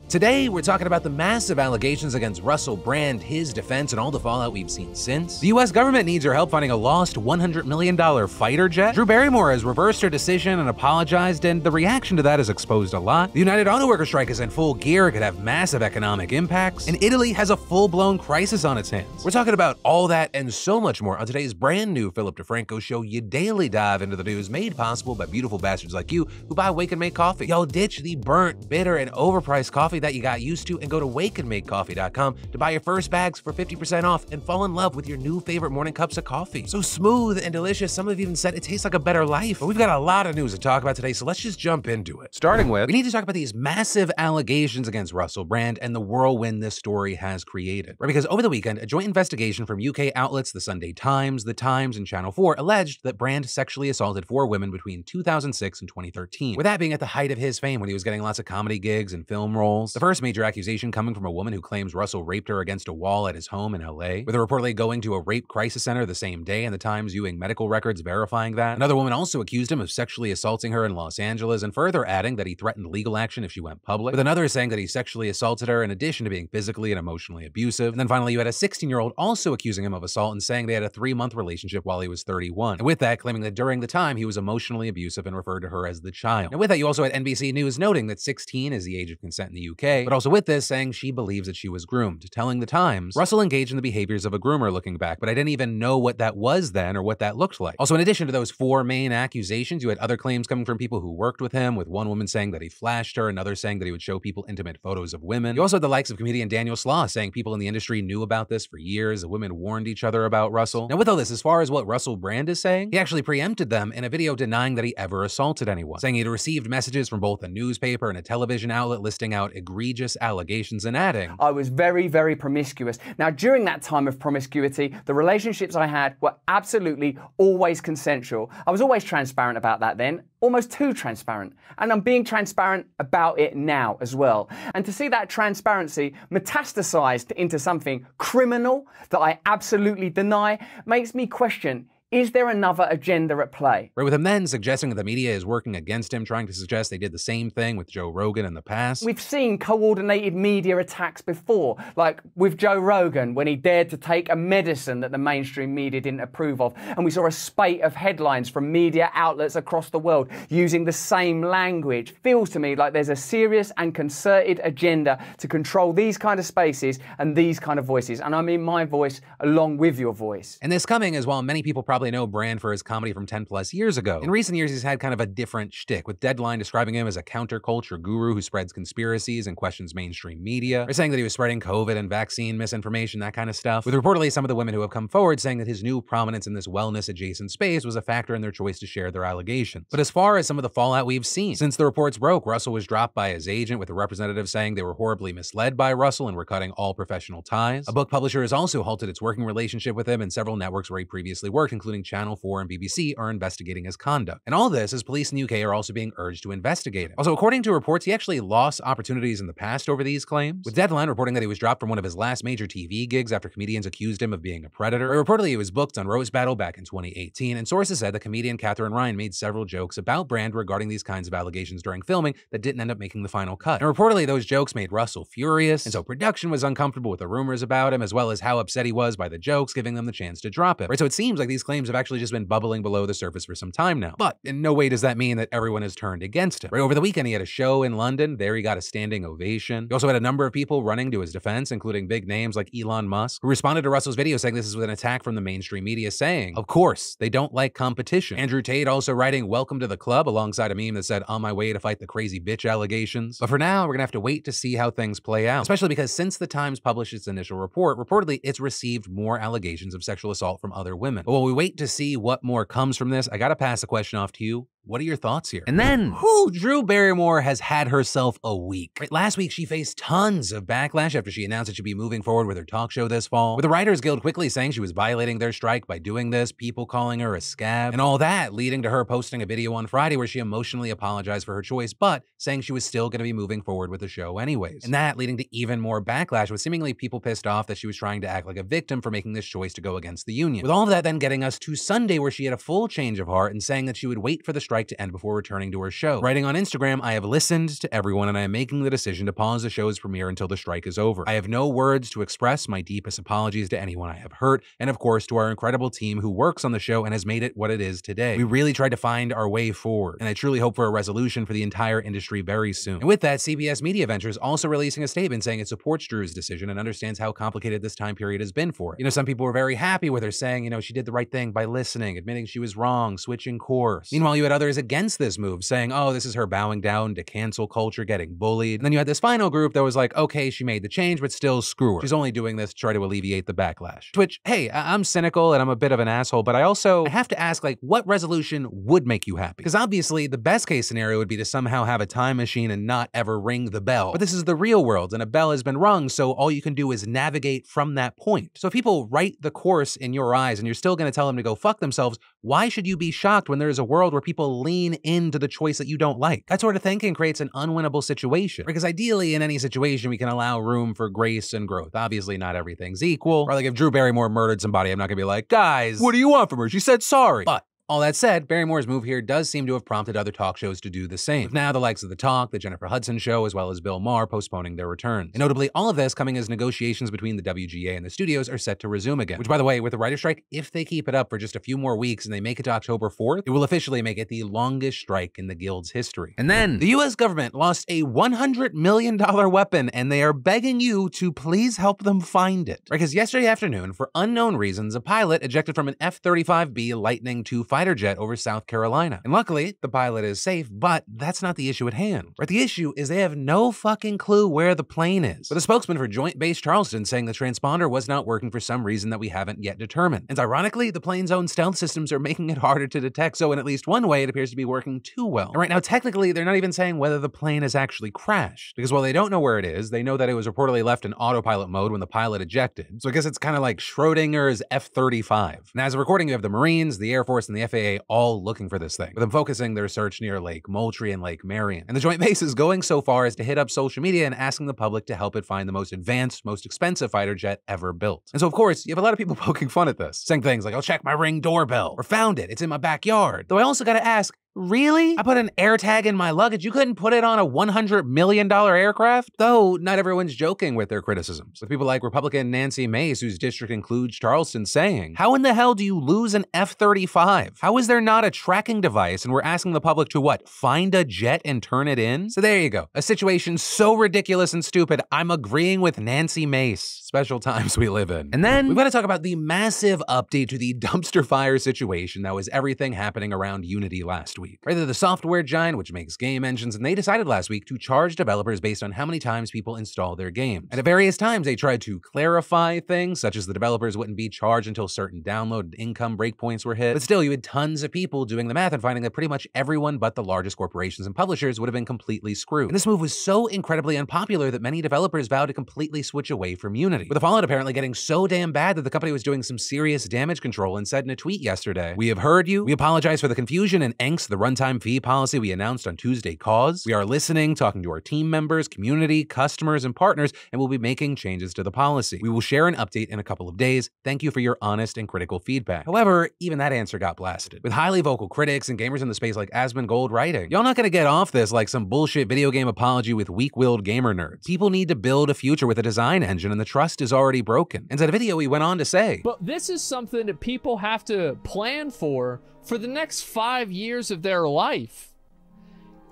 Today, we're talking about the massive allegations against Russell Brand, his defense, and all the fallout we've seen since. The US government needs your help finding a lost $100 million fighter jet. Drew Barrymore has reversed her decision and apologized, and the reaction to that has exposed a lot. The United Auto Workers strike is in full gear, it could have massive economic impacts, and Italy has a full-blown crisis on its hands. We're talking about all that and so much more on today's brand new Philip DeFranco show. You daily dive into the news made possible by beautiful bastards like you who buy Wake and Make coffee. Y'all ditch the burnt, bitter, and overpriced coffee that you got used to and go to wakeandmakecoffee.com to buy your first bags for 50% off and fall in love with your new favorite morning cups of coffee. So smooth and delicious, some have even said it tastes like a better life. But we've got a lot of news to talk about today, so let's just jump into it. Starting with, we need to talk about these massive allegations against Russell Brand and the whirlwind this story has created. Right, because over the weekend, a joint investigation from UK outlets, the Sunday Times, The Times, and Channel 4 alleged that Brand sexually assaulted 4 women between 2006 and 2013, with that being at the height of his fame when he was getting lots of comedy gigs and film roles. The first major accusation coming from a woman who claims Russell raped her against a wall at his home in LA, with her reportedly going to a rape crisis center the same day and the Times viewing medical records verifying that. Another woman also accused him of sexually assaulting her in Los Angeles and further adding that he threatened legal action if she went public, with another saying that he sexually assaulted her in addition to being physically and emotionally abusive. And then finally, you had a 16-year-old also accusing him of assault and saying they had a 3-month relationship while he was 31. And with that, claiming that during the time he was emotionally abusive and referred to her as the child. And with that, you also had NBC News noting that 16 is the age of consent in the UK, but also with this saying she believes that she was groomed, telling the Times, Russell engaged in the behaviors of a groomer looking back, but I didn't even know what that was then or what that looked like. Also, in addition to those 4 main accusations, you had other claims coming from people who worked with him, with one woman saying that he flashed her, another saying that he would show people intimate photos of women. You also had the likes of comedian Daniel Sloss saying people in the industry knew about this for years, the women warned each other about Russell. Now with all this, as far as what Russell Brand is saying, he actually preempted them in a video denying that he ever assaulted anyone, saying he'd received messages from both a newspaper and a television outlet listing out egregious allegations and adding, I was very, very promiscuous. Now, during that time of promiscuity, the relationships I had were absolutely always consensual. I was always transparent about that then, almost too transparent. And I'm being transparent about it now as well. And to see that transparency metastasized into something criminal that I absolutely deny makes me question, is there another agenda at play? Right, with him then suggesting that the media is working against him, trying to suggest they did the same thing with Joe Rogan in the past. We've seen coordinated media attacks before, like with Joe Rogan when he dared to take a medicine that the mainstream media didn't approve of. And we saw a spate of headlines from media outlets across the world using the same language. Feels to me like there's a serious and concerted agenda to control these kind of spaces and these kind of voices. And I mean my voice along with your voice. And this coming as while many people probably know Brand for his comedy from 10+ years ago. In recent years, he's had kind of a different shtick, with Deadline describing him as a counterculture guru who spreads conspiracies and questions mainstream media, or saying that he was spreading COVID and vaccine misinformation, that kind of stuff, with reportedly some of the women who have come forward saying that his new prominence in this wellness-adjacent space was a factor in their choice to share their allegations. But as far as some of the fallout we've seen, since the reports broke, Russell was dropped by his agent, with a representative saying they were horribly misled by Russell and were cutting all professional ties. A book publisher has also halted its working relationship with him, and several networks where he previously worked, including Channel 4 and BBC, are investigating his conduct. And all this as police in the UK are also being urged to investigate him. Also, according to reports, he actually lost opportunities in the past over these claims, with Deadline reporting that he was dropped from one of his last major TV gigs after comedians accused him of being a predator. Or reportedly, he was booked on Roast Battle back in 2018, and sources said that comedian Catherine Ryan made several jokes about Brand regarding these kinds of allegations during filming that didn't end up making the final cut. And reportedly, those jokes made Russell furious, and so production was uncomfortable with the rumors about him, as well as how upset he was by the jokes, giving them the chance to drop him. Right, so it seems like these claims have actually just been bubbling below the surface for some time now. But in no way does that mean that everyone has turned against him. Right, over the weekend, he had a show in London. There he got a standing ovation. He also had a number of people running to his defense, including big names like Elon Musk, who responded to Russell's video saying this is an attack from the mainstream media, saying, of course, they don't like competition. Andrew Tate also writing welcome to the club alongside a meme that said, on my way to fight the crazy bitch allegations. But for now, we're gonna have to wait to see how things play out, especially because since the Times published its initial report, reportedly it's received more allegations of sexual assault from other women. But while we wait to see what more comes from this, I gotta pass the question off to you. What are your thoughts here? And then, Drew Barrymore has had herself a week. Right, last week, she faced tons of backlash after she announced that she'd be moving forward with her talk show this fall, with the Writers Guild quickly saying she was violating their strike by doing this, people calling her a scab, and all that leading to her posting a video on Friday where she emotionally apologized for her choice, but saying she was still going to be moving forward with the show anyways. And that leading to even more backlash, with seemingly people pissed off that she was trying to act like a victim for making this choice to go against the union. With all of that then getting us to Sunday, where she had a full change of heart and saying that she would wait for the strike strike to end before returning to her show. Writing on Instagram, I have listened to everyone and I am making the decision to pause the show's premiere until the strike is over. I have no words to express my deepest apologies to anyone I have hurt, and of course to our incredible team who works on the show and has made it what it is today. We really tried to find our way forward, and I truly hope for a resolution for the entire industry very soon. And with that, CBS Media Ventures also releasing a statement saying it supports Drew's decision and understands how complicated this time period has been for it. Some people were very happy with her saying, she did the right thing by listening, admitting she was wrong, switching course. Meanwhile, you had others against this move saying, oh, this is her bowing down to cancel culture, getting bullied. And then you had this final group that was like, okay, she made the change, but still screw her. She's only doing this to try to alleviate the backlash. To which, hey, I'm cynical and I'm a bit of an asshole, but I have to ask, what resolution would make you happy? Because obviously the best case scenario would be to somehow have a time machine and not ever ring the bell. But this is the real world and a bell has been rung, so all you can do is navigate from that point. So if people write the course in your eyes and you're still going to tell them to go fuck themselves, why should you be shocked when there's a world where people lean into the choice that you don't like? That sort of thinking creates an unwinnable situation. Because ideally in any situation we can allow room for grace and growth. Obviously not everything's equal. Or if Drew Barrymore murdered somebody, I'm not gonna be like, guys, what do you want from her? She said sorry. But all that said, Barrymore's move here does seem to have prompted other talk shows to do the same, with now the likes of The Talk, The Jennifer Hudson Show, as well as Bill Maher postponing their returns. And notably, all of this coming as negotiations between the WGA and the studios are set to resume again. Which, by the way, with the writer's strike, if they keep it up for just a few more weeks and they make it to October 4th, it will officially make it the longest strike in the Guild's history. And then, the US government lost a $100 million weapon, and they are begging you to please help them find it. Because yesterday afternoon, for unknown reasons, a pilot ejected from an F-35B Lightning II fighter jet over South Carolina. And luckily, the pilot is safe, but that's not the issue at hand. Right, the issue is they have no fucking clue where the plane is. With a spokesman for Joint Base Charleston saying the transponder was not working for some reason that we haven't yet determined. And ironically, the plane's own stealth systems are making it harder to detect, so in at least one way, it appears to be working too well. And right now, technically, they're not even saying whether the plane has actually crashed. Because while they don't know where it is, they know that it was reportedly left in autopilot mode when the pilot ejected. So I guess it's kind of like Schrodinger's F-35. And as a recording, you have the Marines, the Air Force, and the FAA all looking for this thing, with them focusing their search near Lake Moultrie and Lake Marion. And the Joint Base is going so far as to hit up social media and asking the public to help it find the most advanced, most expensive fighter jet ever built. And so, of course, you have a lot of people poking fun at this, saying things like, I'll check my Ring doorbell, or found it, it's in my backyard. Though I also gotta ask, really? I put an AirTag in my luggage. You couldn't put it on a $100 million aircraft? Though not everyone's joking with their criticisms, with people like Republican Nancy Mace, whose district includes Charleston, saying, how in the hell do you lose an F-35? How is there not a tracking device and we're asking the public to what? Find a jet and turn it in? So there you go. A situation so ridiculous and stupid, I'm agreeing with Nancy Mace. Special times we live in. And then we've got to talk about the massive update to the dumpster fire situation that was everything happening around Unity last week. Right, they're the software giant which makes game engines, and they decided last week to charge developers based on how many times people install their games. And at various times they tried to clarify things, such as the developers wouldn't be charged until certain download and income breakpoints were hit. But still, you had tons of people doing the math and finding that pretty much everyone but the largest corporations and publishers would have been completely screwed. And this move was so incredibly unpopular that many developers vowed to completely switch away from Unity, with the fallout apparently getting so damn bad that the company was doing some serious damage control and said in a tweet yesterday, "We have heard you. We apologize for the confusion and angst the runtime fee policy we announced on Tuesday caused. We are listening, talking to our team members, community, customers, and partners, and we'll be making changes to the policy. We will share an update in a couple of days. Thank you for your honest and critical feedback." However, even that answer got blasted, with highly vocal critics and gamers in the space like Asmongold writing, "Y'all not gonna get off this like some bullshit video game apology with weak-willed gamer nerds. People need to build a future with a design engine, and the trust is already broken." And in a video, he went on to say, "But this is something that people have to plan for the next 5 years of their life.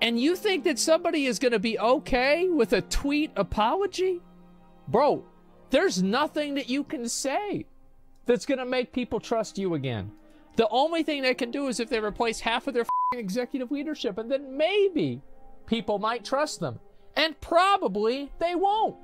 And you think that somebody is going to be okay with a tweet apology? Bro, there's nothing that you can say that's going to make people trust you again. The only thing they can do is if they replace half of their executive leadership, and then maybe people might trust them. And probably they won't.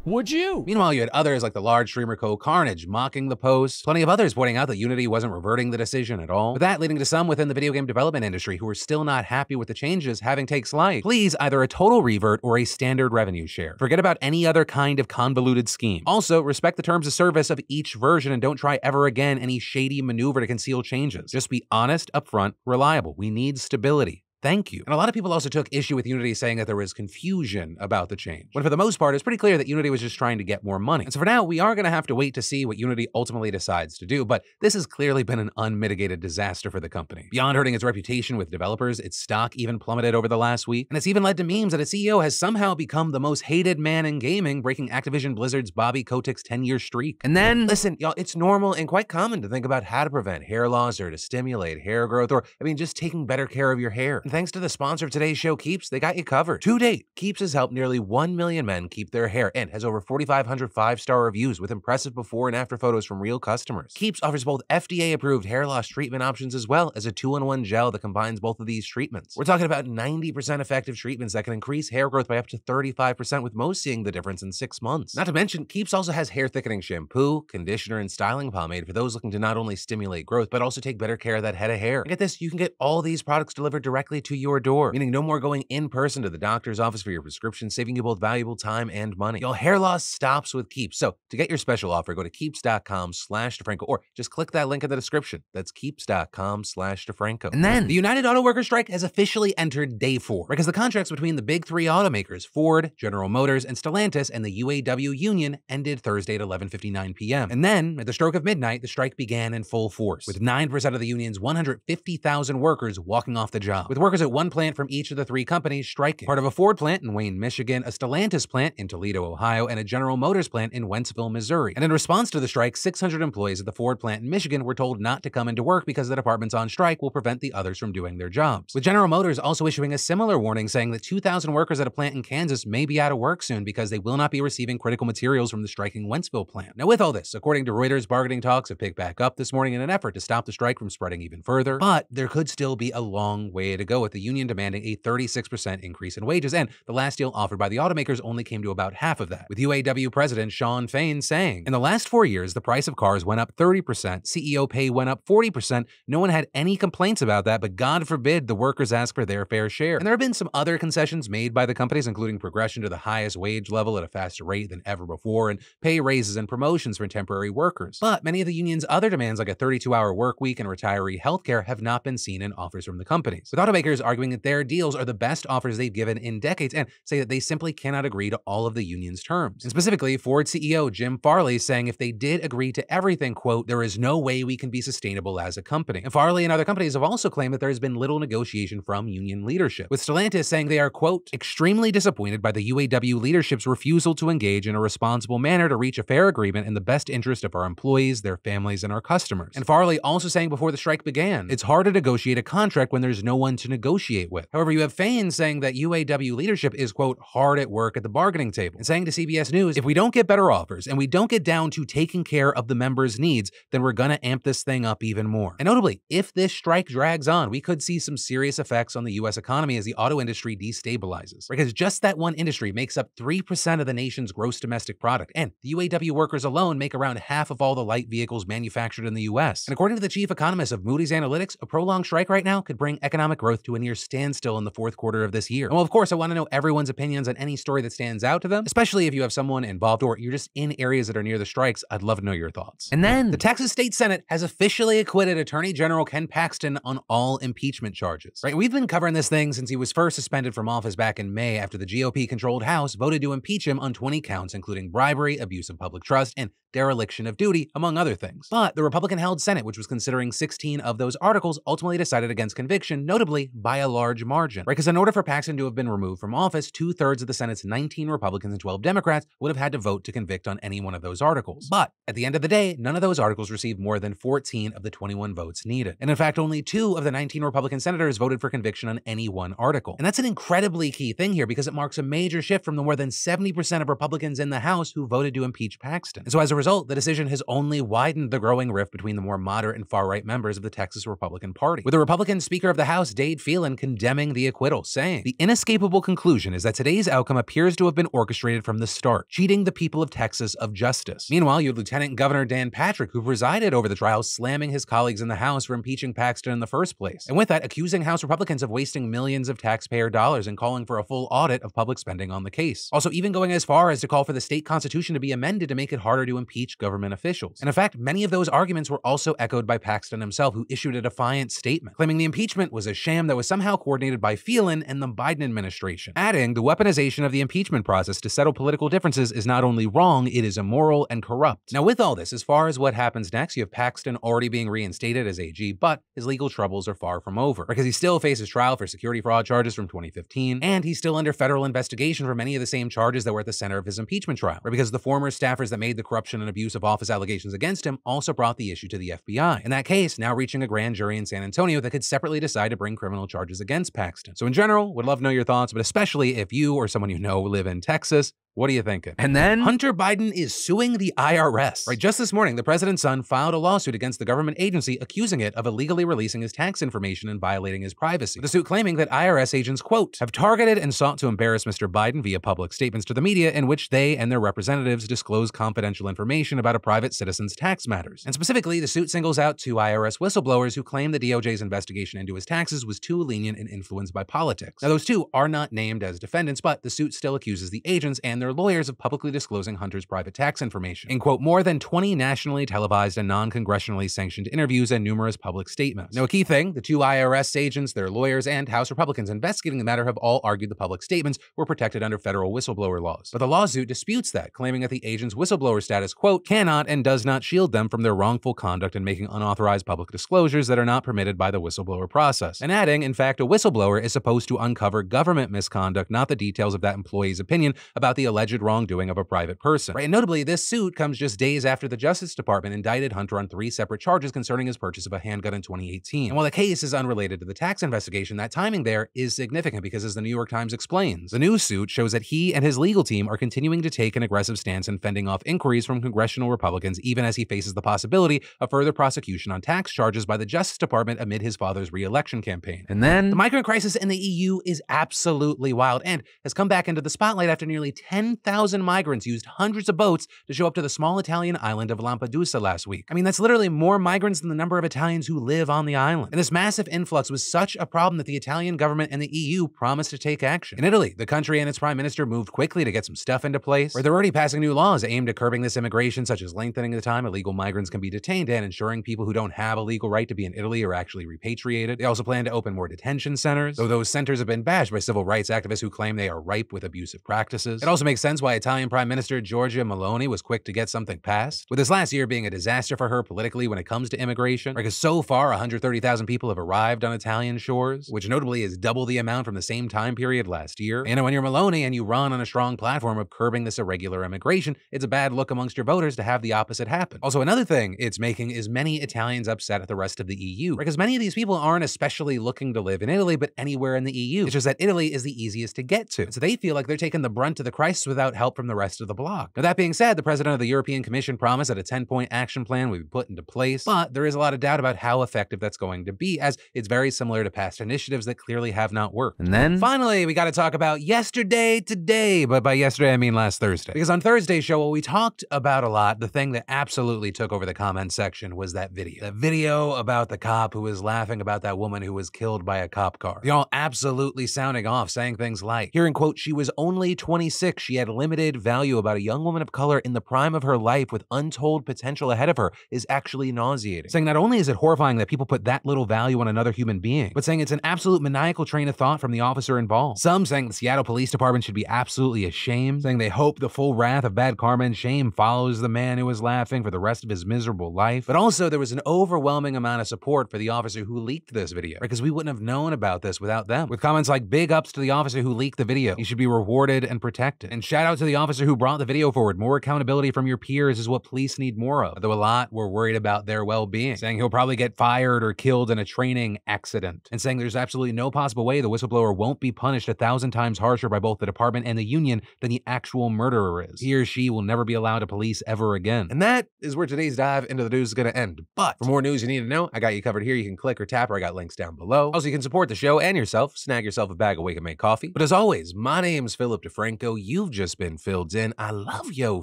Would you?" Meanwhile, you had others like the large streamer Carnage mocking the post, plenty of others pointing out that Unity wasn't reverting the decision at all, with that leading to some within the video game development industry who are still not happy with the changes having takes light. Please, either a total revert or a standard revenue share. Forget about any other kind of convoluted scheme. Also, respect the terms of service of each version and don't try ever again any shady maneuver to conceal changes. Just be honest, upfront, reliable. We need stability. thank you. And a lot of people also took issue with Unity saying that there was confusion about the change, when for the most part, it's pretty clear that Unity was just trying to get more money. And so for now, we are going to have to wait to see what Unity ultimately decides to do, but this has clearly been an unmitigated disaster for the company. Beyond hurting its reputation with developers, its stock even plummeted over the last week, and it's even led to memes that its CEO has somehow become the most hated man in gaming, breaking Activision Blizzard's Bobby Kotick's 10-year streak. And then, listen, y'all, it's normal and quite common to think about how to prevent hair loss or to stimulate hair growth, or, just taking better care of your hair. And thanks to the sponsor of today's show, Keeps, they got you covered. To date, Keeps has helped nearly 1 million men keep their hair and has over 4,500 5-star reviews with impressive before and after photos from real customers. Keeps offers both FDA-approved hair loss treatment options as well as a 2-in-1 gel that combines both of these treatments. We're talking about 90% effective treatments that can increase hair growth by up to 35%, with most seeing the difference in 6 months. Not to mention, Keeps also has hair thickening shampoo, conditioner, and styling pomade for those looking to not only stimulate growth, but also take better care of that head of hair. And get this, you can get all these products delivered directly to your door, meaning no more going in person to the doctor's office for your prescription, saving you both valuable time and money. Your hair loss stops with Keeps. So to get your special offer, go to keeps.com/DeFranco, or just click that link in the description. That's keeps.com/DeFranco. And then the United Auto Workers strike has officially entered day 4, because the contracts between the big 3 automakers, Ford, General Motors, and Stellantis, and the UAW union ended Thursday at 11:59 p.m. And then, at the stroke of midnight, the strike began in full force, with 9% of the union's 150,000 workers walking off the job, with workers at one plant from each of the 3 companies striking. Part of a Ford plant in Wayne, Michigan, a Stellantis plant in Toledo, Ohio, and a General Motors plant in Wentzville, Missouri. And in response to the strike, 600 employees at the Ford plant in Michigan were told not to come into work because the departments on strike will prevent the others from doing their jobs, with General Motors also issuing a similar warning saying that 2,000 workers at a plant in Kansas may be out of work soon because they will not be receiving critical materials from the striking Wentzville plant. Now, with all this, according to Reuters, bargaining talks have picked back up this morning in an effort to stop the strike from spreading even further, but there could still be a long way to go, with the union demanding a 36% increase in wages, and the last deal offered by the automakers only came to about half of that, with UAW President Shawn Fain saying, "In the last 4 years, the price of cars went up 30%, CEO pay went up 40%, no one had any complaints about that, but God forbid the workers ask for their fair share." And there have been some other concessions made by the companies, including progression to the highest wage level at a faster rate than ever before, and pay raises and promotions for temporary workers. But many of the union's other demands, like a 32-hour work week and retiree healthcare, have not been seen in offers from the companies, with automakers arguing that their deals are the best offers they've given in decades and say that they simply cannot agree to all of the union's terms. And specifically, Ford CEO Jim Farley saying if they did agree to everything, quote, "there is no way we can be sustainable as a company." And Farley and other companies have also claimed that there has been little negotiation from union leadership, with Stellantis saying they are, quote, "extremely disappointed by the UAW leadership's refusal to engage in a responsible manner to reach a fair agreement in the best interest of our employees, their families, and our customers." And Farley also saying before the strike began, it's hard to negotiate a contract when there's no one to negotiate with. However, you have Fain saying that UAW leadership is, quote, "hard at work at the bargaining table," and saying to CBS News, "if we don't get better offers and we don't get down to taking care of the members' needs, then we're gonna amp this thing up even more." And notably, if this strike drags on, we could see some serious effects on the US economy as the auto industry destabilizes, because just that one industry makes up 3% of the nation's gross domestic product, and the UAW workers alone make around half of all the light vehicles manufactured in the US. And according to the chief economist of Moody's Analytics, a prolonged strike right now could bring economic growth to a near standstill in the 4th quarter of this year. And well, of course, I want to know everyone's opinions on any story that stands out to them, especially if you have someone involved or you're just in areas that are near the strikes. I'd love to know your thoughts. And then the Texas State Senate has officially acquitted Attorney General Ken Paxton on all impeachment charges. Right? We've been covering this thing since he was first suspended from office back in May after the GOP-controlled House voted to impeach him on 20 counts, including bribery, abuse of public trust, and dereliction of duty, among other things. But the Republican-held Senate, which was considering 16 of those articles, ultimately decided against conviction, notably by a large margin. Right? Because in order for Paxton to have been removed from office, 2/3 of the Senate's 19 Republicans and 12 Democrats would have had to vote to convict on any one of those articles. But at the end of the day, none of those articles received more than 14 of the 21 votes needed. And in fact, only 2 of the 19 Republican senators voted for conviction on any one article. And that's an incredibly key thing here, because it marks a major shift from the more than 70% of Republicans in the House who voted to impeach Paxton. And so as a result, the decision has only widened the growing rift between the more moderate and far-right members of the Texas Republican Party, with the Republican Speaker of the House, Dade Phelan, condemning the acquittal, saying, "The inescapable conclusion is that today's outcome appears to have been orchestrated from the start, cheating the people of Texas of justice." Meanwhile, you had Lieutenant Governor Dan Patrick, who presided over the trial, slamming his colleagues in the House for impeaching Paxton in the first place, and with that, accusing House Republicans of wasting millions of taxpayer dollars and calling for a full audit of public spending on the case. Also, even going as far as to call for the state constitution to be amended to make it harder to impeach government officials. And in fact, many of those arguments were also echoed by Paxton himself, who issued a defiant statement, claiming the impeachment was a sham that was somehow coordinated by Phelan and the Biden administration, adding the weaponization of the impeachment process to settle political differences is not only wrong, it is immoral and corrupt. Now, with all this, as far as what happens next, you have Paxton already being reinstated as AG, but his legal troubles are far from over, because he still faces trial for security fraud charges from 2015, and he's still under federal investigation for many of the same charges that were at the center of his impeachment trial, because the former staffers that made the corruption and abuse of office allegations against him also brought the issue to the FBI. In that case, now reaching a grand jury in San Antonio that could separately decide to bring criminal charges against Paxton. So in general, would love to know your thoughts, but especially if you or someone you know live in Texas, what are you thinking? And then Hunter Biden is suing the IRS. Right, just this morning, the president's son filed a lawsuit against the government agency accusing it of illegally releasing his tax information and violating his privacy. The suit claiming that IRS agents, quote, have targeted and sought to embarrass Mr. Biden via public statements to the media in which they and their representatives disclose confidential information about a private citizen's tax matters. And specifically, the suit singles out two IRS whistleblowers who claim the DOJ's investigation into his taxes was too lenient and influenced by politics. Now, those two are not named as defendants, but the suit still accuses the agents and their lawyers of publicly disclosing Hunter's private tax information in, quote, more than 20 nationally televised and non-congressionally sanctioned interviews and numerous public statements. Now, a key thing, the two IRS agents, their lawyers, and House Republicans investigating the matter have all argued the public statements were protected under federal whistleblower laws. But the lawsuit disputes that, claiming that the agents' whistleblower status, quote, cannot and does not shield them from their wrongful conduct in making unauthorized public disclosures that are not permitted by the whistleblower process. And adding, in fact, a whistleblower is supposed to uncover government misconduct, not the details of that employee's opinion about the alleged wrongdoing of a private person. Right? And notably, this suit comes just days after the Justice Department indicted Hunter on 3 separate charges concerning his purchase of a handgun in 2018. And while the case is unrelated to the tax investigation, that timing there is significant because, as the New York Times explains, the new suit shows that he and his legal team are continuing to take an aggressive stance in fending off inquiries from congressional Republicans, even as he faces the possibility of further prosecution on tax charges by the Justice Department amid his father's re-election campaign. And then the migrant crisis in the EU is absolutely wild and has come back into the spotlight after nearly 10,000 migrants used hundreds of boats to show up to the small Italian island of Lampedusa last week. I mean, that's literally more migrants than the number of Italians who live on the island. And this massive influx was such a problem that the Italian government and the EU promised to take action. In Italy, the country and its prime minister moved quickly to get some stuff into place, where they're already passing new laws aimed at curbing this immigration, such as lengthening the time illegal migrants can be detained and ensuring people who don't have a legal right to be in Italy are actually repatriated. They also plan to open more detention centers, though those centers have been bashed by civil rights activists who claim they are ripe with abusive practices. It also makes sense why Italian Prime Minister Giorgia Meloni was quick to get something passed, with this last year being a disaster for her politically when it comes to immigration, because so far 130,000 people have arrived on Italian shores, which notably is double the amount from the same time period last year. And when you're Meloni and you run on a strong platform of curbing this irregular immigration, it's a bad look amongst your voters to have the opposite happen. Also, another thing it's making is many Italians upset at the rest of the EU, because many of these people aren't especially looking to live in Italy, but anywhere in the EU. It's just that Italy is the easiest to get to, so they feel like they're taking the brunt of the crisis without help from the rest of the bloc. Now, that being said, the president of the European Commission promised that a 10-point action plan would be put into place, but there is a lot of doubt about how effective that's going to be, as it's very similar to past initiatives that clearly have not worked. And then, finally, we got to talk about yesterday today, but by yesterday I mean last Thursday. Because on Thursday's show, what we talked about a lot, the thing that absolutely took over the comment section was that video. That video about the cop who was laughing about that woman who was killed by a cop car. Y'all absolutely sounding off, saying things like, here in quote, she was only 26, she had limited value about a young woman of color in the prime of her life with untold potential ahead of her is actually nauseating. Saying not only is it horrifying that people put that little value on another human being, but saying it's an absolute maniacal train of thought from the officer involved. Some saying the Seattle Police Department should be absolutely ashamed, saying they hope the full wrath of bad karma and shame follows the man who was laughing for the rest of his miserable life. But also there was an overwhelming amount of support for the officer who leaked this video, because we wouldn't have known about this without them. With comments like, big ups to the officer who leaked the video. He should be rewarded and protected. And shout out to the officer who brought the video forward. More accountability from your peers is what police need more of. Though a lot were worried about their well-being, saying he'll probably get fired or killed in a training accident, and saying there's absolutely no possible way the whistleblower won't be punished 1,000 times harsher by both the department and the union than the actual murderer is. He or she will never be allowed to police ever again. And that is where today's dive into the news is going to end. But for more news you need to know, I got you covered here. You can click or tap, or I got links down below. Also, you can support the show and yourself. Snag yourself a bag of Wake and Make coffee. But as always, my name's Philip DeFranco. You've just been filled in. I love yo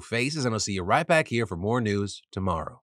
faces, and I'll see you right back here for more news tomorrow.